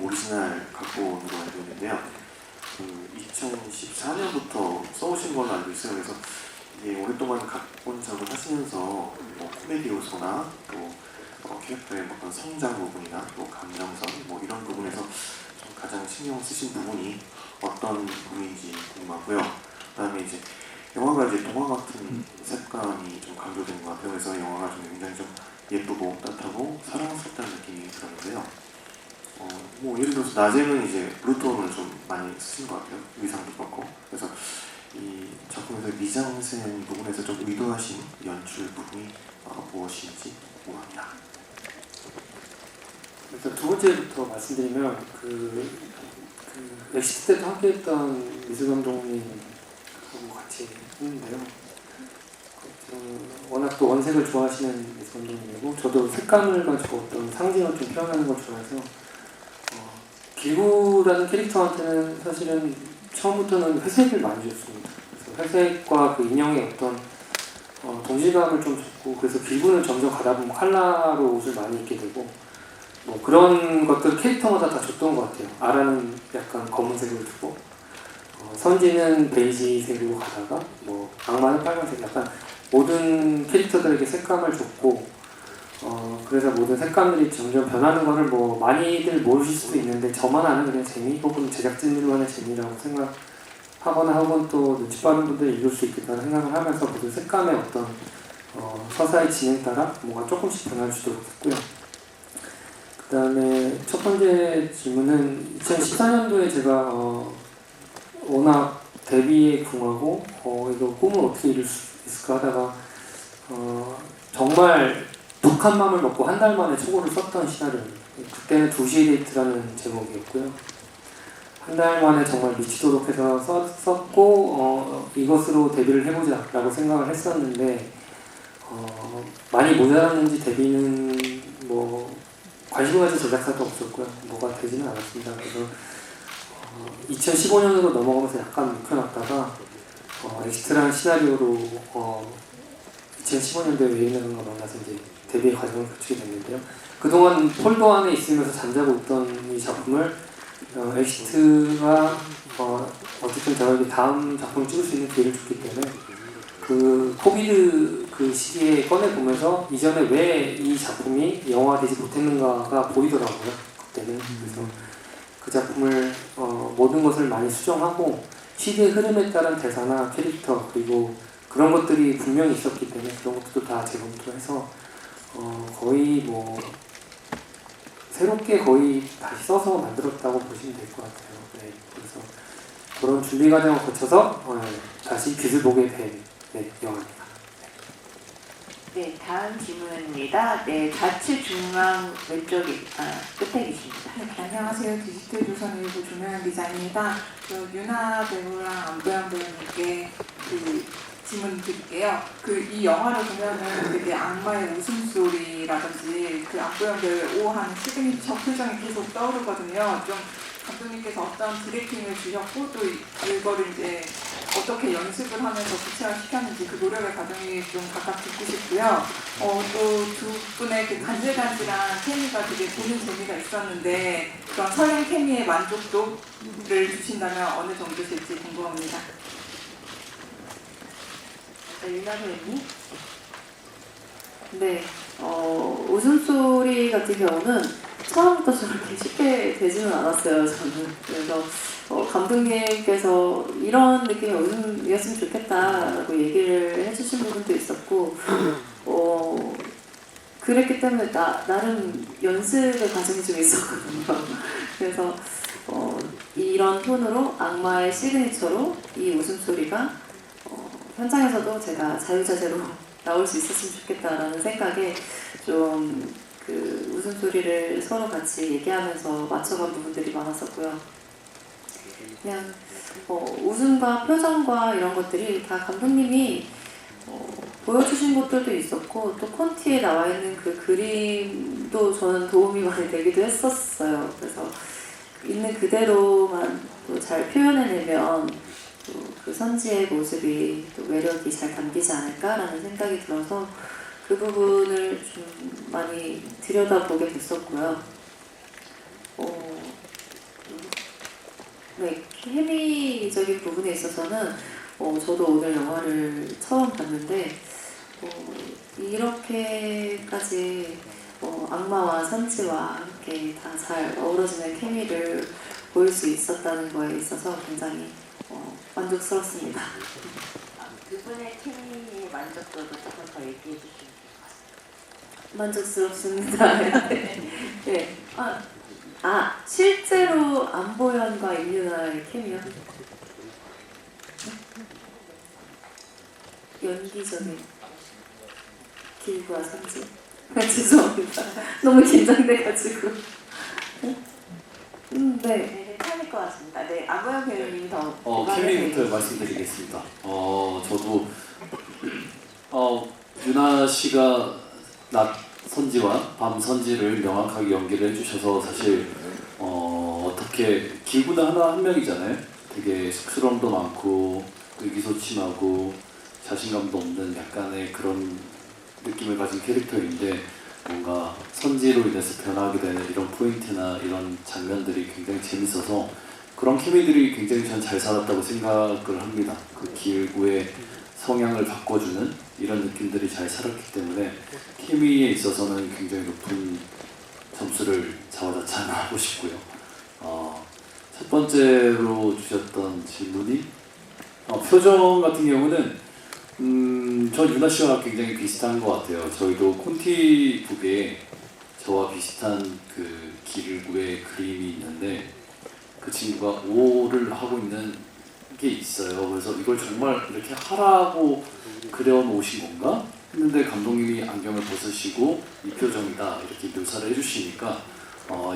오리지널 각본으로 알고 있는데요. 2014년부터 써오신 걸로 알고 있어요. 그래서 이게 오랫동안 각본 작업을 하시면서 뭐 코미디 요소나 또 캐릭터의 어떤 성장 부분이나 또 감정선 뭐 이런 부분에서 좀 가장 신경 쓰신 부분이 어떤 부분인지 궁금하고요. 그다음에 이제 영화가 이제 동화 같은 색감이 좀 강조된 것 같아요. 그래서 영화가 좀 굉장히 좀 예쁘고 따뜻하고 사랑스럽다는 느낌이 들었는데요. 뭐 예를 들어서 낮에는 이제 블루톤을 좀 많이 쓰신 것 같아요. 의상도 그렇고. 그래서 이 작품에서 미장센 부분에서 좀 의도하신 연출 부분이 무엇인지 궁금합니다. 일단 두 번째부터 말씀드리면 엑시트 때도 함께했던 미술 감독님하고 같이 했는데요. 워낙 또 원색을 좋아하시는 미술 감독님이고, 저도 색감을 가지고 어떤 상징을 좀 표현하는 걸 좋아해서 길구라는 캐릭터한테는 사실은 처음부터는 회색을 많이 줬습니다. 그래서 회색과 그 인형의 어떤 동질감을 좀 줬고, 그래서 길구는 점점 가다 보면 컬러로 옷을 많이 입게 되고, 뭐 그런 것들 캐릭터마다 다 줬던 것 같아요. 아라는 약간 검은색을 주고, 선지는 베이지색으로 가다가, 뭐 악마는 빨간색, 약간 모든 캐릭터들에게 색감을 줬고, 그래서 모든 색감들이 점점 변하는 거를 뭐 많이들 모르실 수도 있는데, 저만 아는 그냥 재미 혹은 제작진들만의 재미라고 생각하거나 혹은 또 눈치 빠른 분들이 읽을 수 있겠다는 생각을 하면서 모든 색감의 어떤 서사의 진행 따라 뭔가 조금씩 변할 수도 있고요. 그 다음에 첫 번째 질문은 2014년도에 제가 워낙 데뷔에 궁하고 이거 꿈을 어떻게 이룰 수 있을까 하다가 정말 독한 맘을 먹고 한 달 만에 초고를 썼던 시나리오입니다. 그때는 2시의 데이트라는 제목이었고요. 한 달 만에 정말 미치도록 해서 썼고 이것으로 데뷔를 해보자 라고 생각을 했었는데 많이 모자랐는지 데뷔는 뭐 관심을 가진 제작사도 없었고요. 뭐가 되지는 않았습니다. 그래서 2015년으로 넘어가면서 약간 묵혀놨다가 엑스트라는 시나리오로 2015년도에 웨이너가 만나서 이제 데뷔의 과정을 거치게 됐는데요. 그동안 폴더 안에 있으면서 잠자고 있던 이 작품을 엑스트가 어쨌든 저에게 다음 작품을 찍을 수 있는 기회를 줬기 때문에 그 코비드 그 시기에 꺼내보면서 이전에 왜 이 작품이 영화되지 못했는가가 보이더라고요. 그때는. 그래서 그 작품을 모든 것을 많이 수정하고 시대의 흐름에 따른 대사나 캐릭터 그리고 그런 것들이 분명히 있었기 때문에 그런 것들도 다 재검토해서 거의 뭐 새롭게 거의 다시 써서 만들었다고 보시면 될 것 같아요. 네, 그래서 그런 준비 과정을 거쳐서 다시 빛을 보게 된 영화입니다. 네, 다음 질문입니다. 네, 좌측 중앙 왼쪽에 끝에 계십니다. 네, 안녕하세요. 디지털 조선일보 조명현 기자입니다. 유나 배우랑 안보영 배우님께 질문 드릴게요. 이 영화를 보면은 되게 악마의 웃음소리라든지 그 안보영 배우의 오하는 시그니처 표정이 계속 떠오르거든요. 좀 감독님께서 어떤 브리핑을 주셨고 또 이거를 이제 어떻게 연습을 하면서 구체화시켰는지 그 노력의 과정이 좀 각각 듣고 싶고요. 또 두 분의 그 간질간질한 케미가 되게 보는 재미가 있었는데 그런 설렘 케미의 만족도를 주신다면 어느 정도실지 궁금합니다. 유나 배우님. 네, 웃음소리 같은 경우는 처음부터 저렇게 쉽게 되지는 않았어요, 저는. 그래서 감독님께서 이런 느낌의 웃음이었으면 좋겠다라고 얘기를 해주신 부분도 있었고, 그랬기 때문에 나름 연습의 과정이 좀 있었거든요. 그래서 이런 톤으로 악마의 시그니처로 이 웃음소리가 현장에서도 제가 자유자재로 나올 수 있었으면 좋겠다라는 생각에 좀 그 웃음소리를 서로 같이 얘기하면서 맞춰간 부분들이 많았었고요. 그냥 웃음과 표정과 이런 것들이 다 감독님이 보여주신 것들도 있었고 또 콘티에 나와 있는 그 그림도 저는 도움이 많이 되기도 했었어요. 그래서 있는 그대로만 또 잘 표현해내면 또 그 선지의 모습이 또 매력이 잘 담기지 않을까라는 생각이 들어서 그 부분을 좀 많이 들여다보게 됐었고요. 네, 케미적인 부분에 있어서는 저도 오늘 영화를 처음 봤는데 이렇게까지 악마와 선지와 함께 다 잘 어우러지는 케미를 보일 수 있었다는 거에 있어서 굉장히 만족스럽습니다. 두 분의 케미의 만족도도 조금 더 얘기해 주시면 만족스럽습니다. 네. 실제로 안보현과 임유나의 케미요? 연기적인 길구와 선지. 죄송합니다. 너무 긴장돼가지고. 네. 괜찮을 것 같습니다. 네, 안보영 배우님이 더 케미부터 말씀드리겠습니다. 저도 유나 씨가 낮 선지와 밤 선지를 명확하게 연기를 해주셔서 사실 어떻게 기구는 하나 한 명이잖아요. 되게 쑥스러움도 많고 의기소침하고 자신감도 없는 약간의 그런 느낌을 가진 캐릭터인데 뭔가 선지로 인해서 변하게 되는 이런 포인트나 이런 장면들이 굉장히 재밌어서 그런 케미들이 굉장히 전 잘 살았다고 생각을 합니다. 그 기구의 성향을 바꿔주는 이런 느낌들이 잘 살았기 때문에 케미에 있어서는 굉장히 높은 점수를 자화자찬하고 싶고요. 첫 번째로 주셨던 질문이 표정 같은 경우는 저 유나 씨와 굉장히 비슷한 것 같아요. 저희도 콘티북에 저와 비슷한 그 기구의 그림이 있는데 그 친구가 O를 하고 있는 게 있어요. 그래서 이걸 정말 이렇게 하라고 그려놓으신 건가? 했는데 감독님이 안경을 벗으시고 이 표정이다 이렇게 묘사를 해주시니까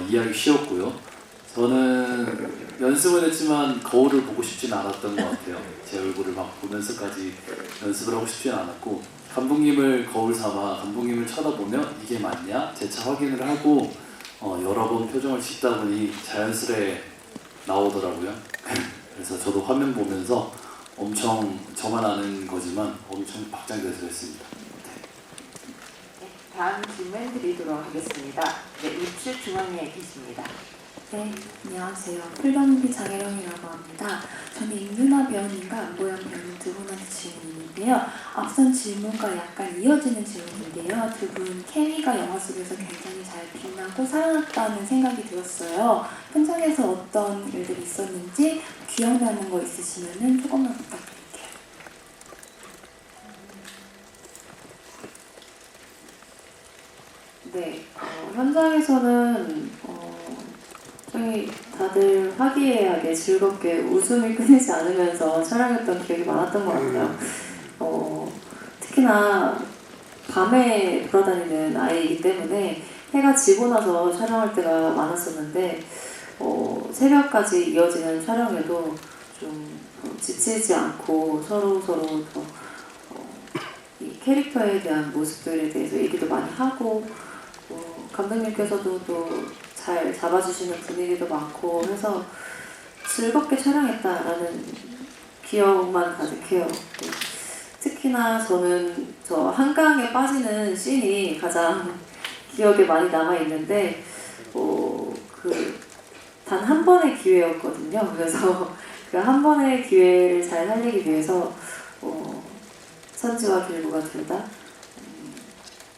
이해하기 쉬웠고요. 저는 연습은 했지만 거울을 보고 싶진 않았던 것 같아요. 제 얼굴을 막 보면서까지 연습을 하고 싶진 않았고 감독님을 거울 삼아 감독님을 쳐다보며 이게 맞냐? 재차 확인을 하고 여러 번 표정을 짓다 보니 자연스레 나오더라고요. 그래서 저도 화면 보면서 엄청 저만 아는 거지만 엄청 박장대소 했습니다. 다음 질문 드리도록 하겠습니다. 네, 우측 중앙에 계십니다. 네, 안녕하세요. 풀변기 장혜령이라고 합니다. 저는 임윤아 배우님과 안보영 배우님 두 분한테 질문이 있는데요. 앞선 질문과 약간 이어지는 질문인데요. 두 분 케미가 영화 속에서 굉장히 잘 빛나고 살아났다는 생각이 들었어요. 현장에서 어떤 일들이 있었는지 기억나는 거 있으시면 조금만 부탁드릴게요. 네, 현장에서는 저희 다들 화기애애하게 즐겁게 웃음이 끊이지 않으면서 촬영했던 기억이 많았던 것 같아요. 특히나 밤에 돌아다니는 아이이기 때문에 해가 지고 나서 촬영할 때가 많았었는데 새벽까지 이어지는 촬영에도 좀 지치지 않고 서로 이 캐릭터에 대한 모습들에 대해서 얘기도 많이 하고 감독님께서도 또 잘 잡아주시는 분위기도 많고 해서 즐겁게 촬영했다라는 기억만 가득해요. 네. 특히나 저는 저 한강에 빠지는 씬이 가장 기억에 많이 남아있는데 단 한 번의 기회였거든요. 그래서 그 한 번의 기회를 잘 살리기 위해서 선지와 길구가 둘 다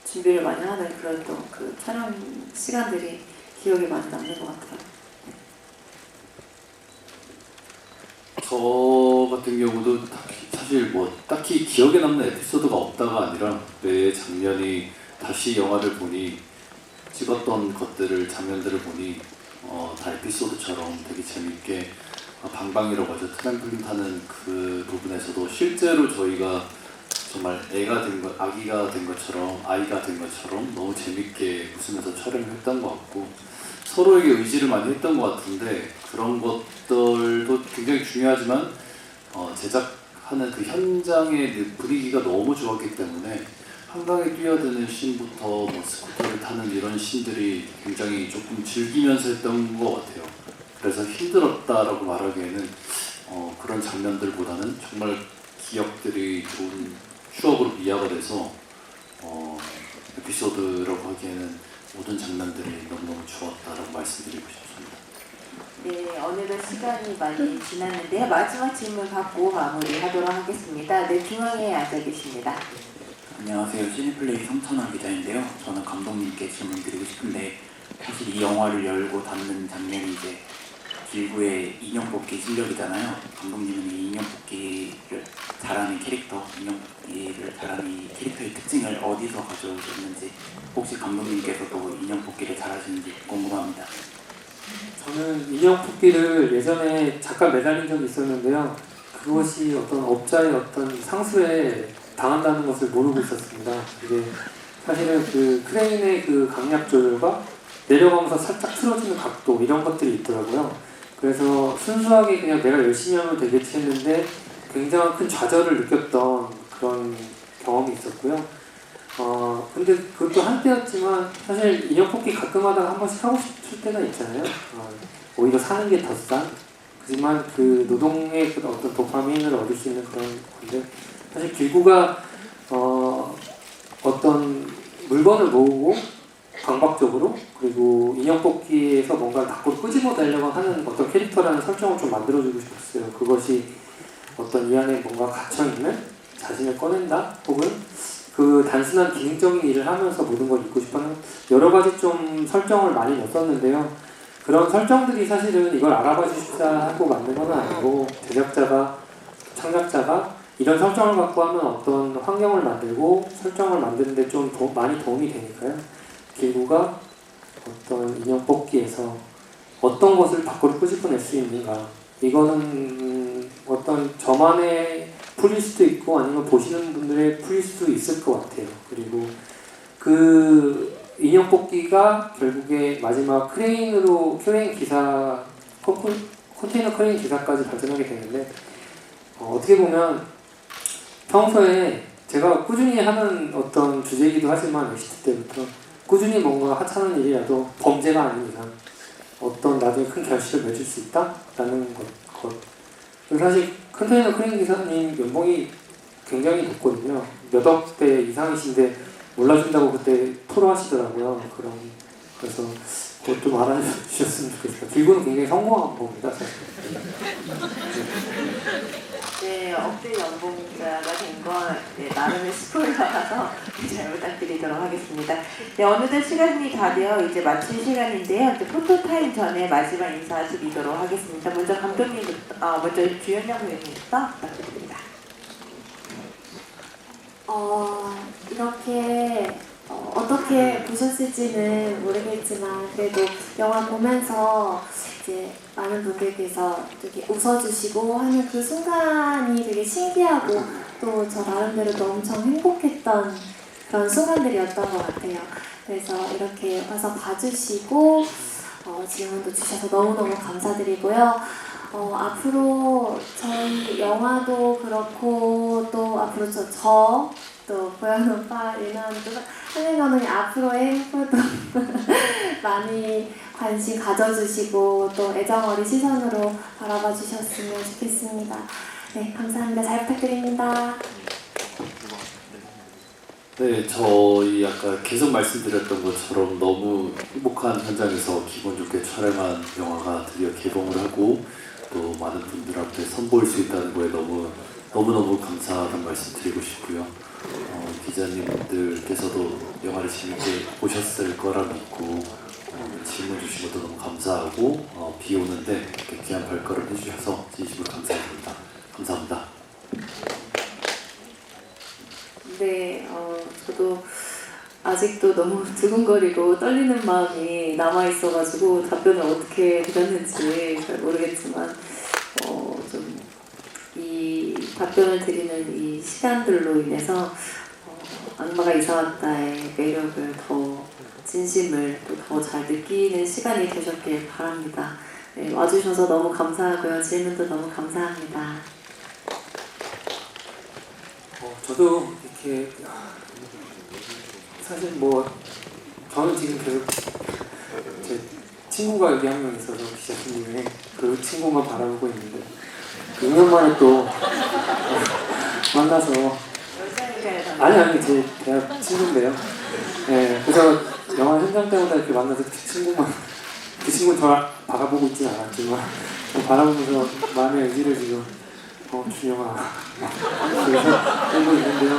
준비를 많이 하는 그런 또 그 촬영 시간들이 기억에 많이 남는 것 같아요. 저 같은 경우도 사실 딱히 기억에 남는 에피소드가 없다가 아니라 매 장면이 다시 영화를 보니 찍었던 것들을 장면들을 보니 다 에피소드처럼 되게 재밌게 방방이라고 하죠. 트램플린 타는 그 부분에서도 실제로 저희가 정말 아기가 된 것처럼 너무 재밌게 웃으면서 촬영을 했던 것 같고 서로에게 의지를 많이 했던 것 같은데 그런 것들도 굉장히 중요하지만 제작하는 그 현장의 분위기가 너무 좋았기 때문에 한강에 뛰어드는 씬부터 스쿠터를 타는 이런 씬들이 굉장히 조금 즐기면서 했던 것 같아요. 그래서 힘들었다라고 말하기에는 그런 장면들보다는 정말 기억들이 좋은 추억으로 미화가 돼서 에피소드라고 하기에는 모든 장면들이 너무너무 좋았다라고 말씀드리고 싶습니다. 네, 어느덧 시간이 많이 지났는데요. 마지막 질문 받고 마무리하도록 하겠습니다. 네, 중앙에 앉아 계십니다. 안녕하세요. 시니플레이 성찬원 기자인데요. 저는 감독님께 질문 드리고 싶은데 사실 이 영화를 열고 닫는 장면이 이제 길구의 인형 뽑기 실력이잖아요. 감독님은 이 인형 뽑기를 잘하는 캐릭터, 인형 뽑기를 잘하는 이 캐릭터의 특징을 어디서 가져오셨는지 혹시 감독님께서도 인형 뽑기를 잘하시는지 궁금합니다. 저는 인형 뽑기를 예전에 잠깐 매달린 적이 있었는데요. 그것이 어떤 업자의 어떤 상수에 당한다는 것을 모르고 있었습니다. 이게 사실은 그 크레인의 그 강약 조절과 내려가면서 살짝 틀어지는 각도 이런 것들이 있더라고요. 그래서 순수하게 그냥 내가 열심히 하면 되겠지 했는데 굉장한 큰 좌절을 느꼈던 그런 경험이 있었고요. 근데 그것도 한때였지만 사실 인형 뽑기 가끔 하다가 한 번씩 하고 싶을 때가 있잖아요. 오히려 사는 게 더 싼. 하지만 그 노동의 그 어떤 도파민을 얻을 수 있는 그런 건데 사실 길구가 어떤 물건을 모으고 강박적으로 그리고 인형 뽑기에서 뭔가를 밖으로 끄집어내려고 하는 어떤 캐릭터라는 설정을 좀 만들어주고 싶었어요. 그것이 어떤 이 안에 뭔가 갇혀있는 자신을 꺼낸다 혹은 그 단순한 기능적인 일을 하면서 모든 걸 잊고 싶어하는 여러 가지 좀 설정을 많이 넣었었는데요. 그런 설정들이 사실은 이걸 알아봐 주십사 하고 만든 건 아니고 제작자가 창작자가 이런 설정을 갖고 하면 어떤 환경을 만들고 설정을 만드는데 좀 많이 도움이 되니까요. 길구가 어떤 인형 뽑기에서 어떤 것을 밖으로 끄집어낼 수 있는가 이거는 어떤 저만의 풀일 수도 있고 아니면 보시는 분들의 풀일 수도 있을 것 같아요. 그리고 그 인형 뽑기가 결국에 마지막 크레인 기사 컨테이너 크레인 기사까지 발전하게 되는데 어떻게 보면 평소에 제가 꾸준히 하는 어떤 주제이기도 하지만 엑시트 때부터 꾸준히 뭔가 하찮은 일이라도 범죄가 아닌 이상 어떤 나중에 큰 결실을 맺을 수 있다라는 것. 사실 컨테이너 크레인 기사님 연봉이 굉장히 높거든요. 몇 억대 이상이신데 몰라준다고 그때 토로하시더라고요. 그래서 그것 좀 알아주셨으면 좋겠어요. 길구는 굉장히 성공한 겁니다. 사실. 네, 억대 연봉자가 된 건 나름의 스포일러라서 잘 부탁드리도록 하겠습니다. 네, 어느덧 시간이 다 되어 이제 마칠 시간인데요. 이제 포토타임 전에 마지막 인사 드리도록 하겠습니다. 먼저 감독님부터, 먼저 주연영 배우님부터 부탁드립니다. 이렇게 어떻게 보셨을지는 모르겠지만 그래도 영화 보면서 이제 많은 분들께서 되게 웃어주시고 하는 그 순간이 되게 신기하고 또 저 나름대로도 엄청 행복했던 그런 순간들이었던 것 같아요. 그래서 이렇게 와서 봐주시고 질문도 주셔서 너무너무 감사드리고요. 앞으로 저희 영화도 그렇고 또 앞으로 또 보현 오빠, 유나 또 하늘 감독님 앞으로의 행보도 많이 관심 가져주시고 또 애정 어린 시선으로 바라봐 주셨으면 좋겠습니다. 네, 감사합니다. 잘 부탁드립니다. 네, 저희 아까 계속 말씀드렸던 것처럼 너무 행복한 현장에서 기분 좋게 촬영한 영화가 드디어 개봉을 하고 또 많은 분들 앞에 선보일 수 있다는 거에 너무너무 감사하다는 말씀 드리고 싶고요. 기자님들께서도 영화를 재밌게 보셨을 거라 믿고 질문 주신 것도 너무 감사하고 비 오는데 이렇게 귀한 발걸음 해주셔서 진심으로 감사드립니다. 감사합니다. 네, 저도 아직도 너무 두근거리고 떨리는 마음이 남아있어가지고 답변을 어떻게 드렸는지 잘 모르겠지만 좀 이 답변을 드리는 이 시간들로 인해서 악마가 이사 왔다의 매력을 더 진심을 또 더 잘 느끼는 시간이 되셨길 바랍니다. 네, 와주셔서 너무 감사하고요. 질문도 너무 감사합니다. 저도 이렇게 사실 저는 지금 계속 제 친구가 여기 한 명 있어서 기자님의 그 친구만 바라보고 있는데 2년 만에 또 만나서 아니 제 대학 친구인데요. 네, 그래서 영화 현장 때마다 이렇게 만나서 그 친구는 저를 바라보고 있지는 않았지만 바라보면서 마음의 의지를 지금 준영아 그래서 끌고 있는데요.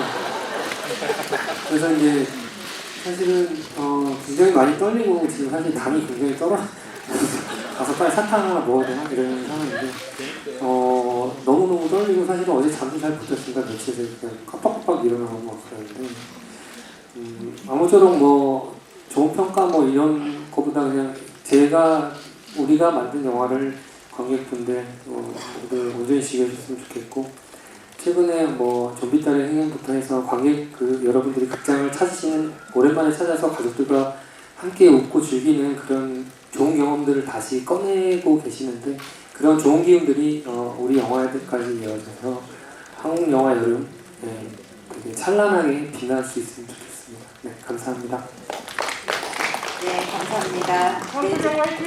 그래서 이제 사실은 굉장히 많이 떨리고 지금 사실 당이 굉장히 가서 빨리 사탕 하나 먹어야 되나 이런 상황인데 너무너무 떨리고 사실은 어제 잠도 잘 못 잤습니다. 며칠 그냥 깜빡깜빡 일어나고 막 그러는데 아무쪼록 좋은 평가 이런 거보다 그냥 우리가 만든 영화를 관객분들 모두 온전히 즐겨주셨으면 좋겠고 최근에 좀비딸의 행연부터 해서 관객 여러분들이 극장을 오랜만에 찾아서 가족들과 함께 웃고 즐기는 그런 좋은 경험들을 다시 꺼내고 계시는데 그런 좋은 기운들이 우리 영화에까지 이어져서 한국 영화 여름 되게 찬란하게 빛날 수 있으면 좋겠습니다. 감사합니다. 네, 감사합니다. 황수정 화이팅!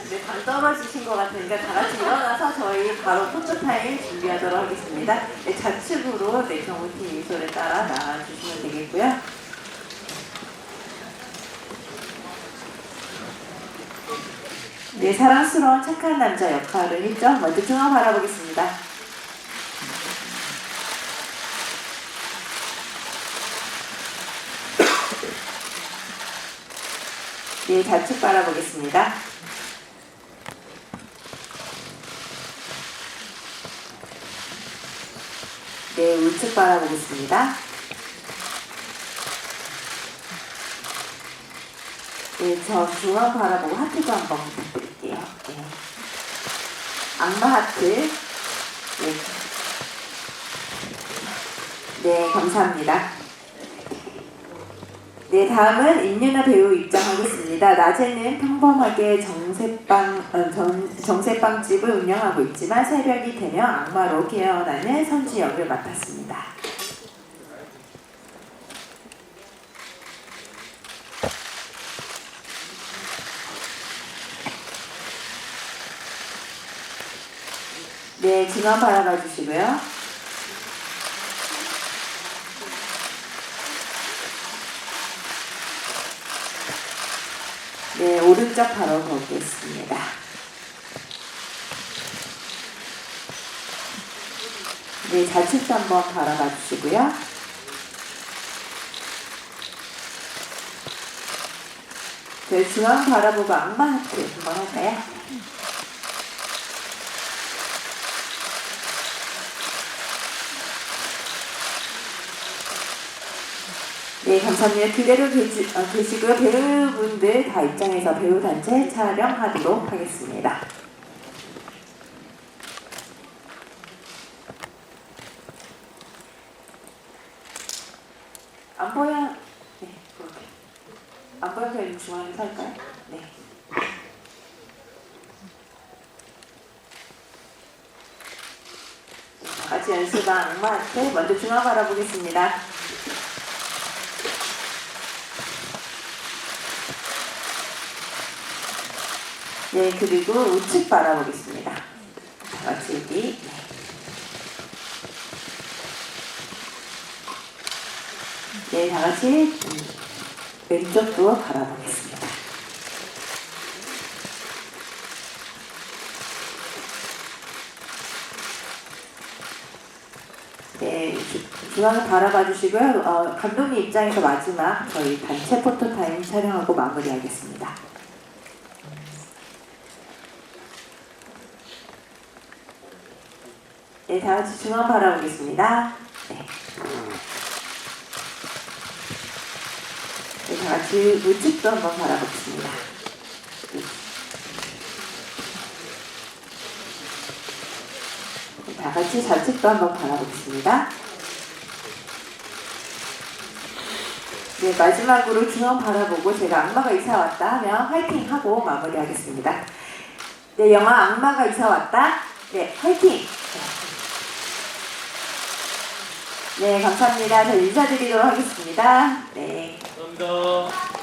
네, 당 떨어지신 것 같으니까 다 같이 일어나서 저희 바로 포토타임 준비하도록 하겠습니다. 네, 좌측으로 네, 경호팀 미소를 따라 나와주시면 되겠고요. 네, 사랑스러운 착한 남자 역할을 했죠. 먼저 중앙 바라보겠습니다. 네, 좌측 바라보겠습니다. 네, 우측 바라보겠습니다. 네, 저 중앙 바라보고 하트도 한번 부탁드릴게요. 네. 악마 하트. 네. 네, 감사합니다. 네, 다음은 임윤아 배우 입장하겠습니다. 낮에는 평범하게 정세빵집을 운영하고 있지만 새벽이 되면 악마로 깨어나는 선지 역을 맡았습니다. 네, 중앙 바라봐 주시고요. 네, 오른쪽 바로 보겠습니다. 네, 좌측도 한번 바라봐 주시고요. 네, 중앙 바라보고 악마 하트 한번 할까요? 네, 감사합니다. 그대로 계시고요. 배우분들 다 입장해서 배우 단체 촬영하도록 하겠습니다. 안 보여? 네, 그렇게. 안 보여서 그냥 중앙에서 할까요? 네. 다 같이 연습한 악마한테 먼저 중앙 바라보겠습니다. 네, 그리고 우측 바라보겠습니다. 다 같이 여기. 네, 다 같이 왼쪽도 바라보겠습니다. 네, 중앙을 바라봐 주시고요. 감독님 입장에서 마지막 저희 단체 포토타임 촬영하고 마무리하겠습니다. 네, 다 같이 중앙 바라보겠습니다. 네. 네, 다 같이 우측도 한번 바라보겠습니다. 네, 다 같이 좌측도 한번 바라보겠습니다. 네, 마지막으로 중앙 바라보고 제가 악마가 이사 왔다 하면 화이팅 하고 마무리하겠습니다. 네, 영화 악마가 이사 왔다. 네, 화이팅! 네, 감사합니다. 저 인사드리도록 하겠습니다. 네. 감사합니다.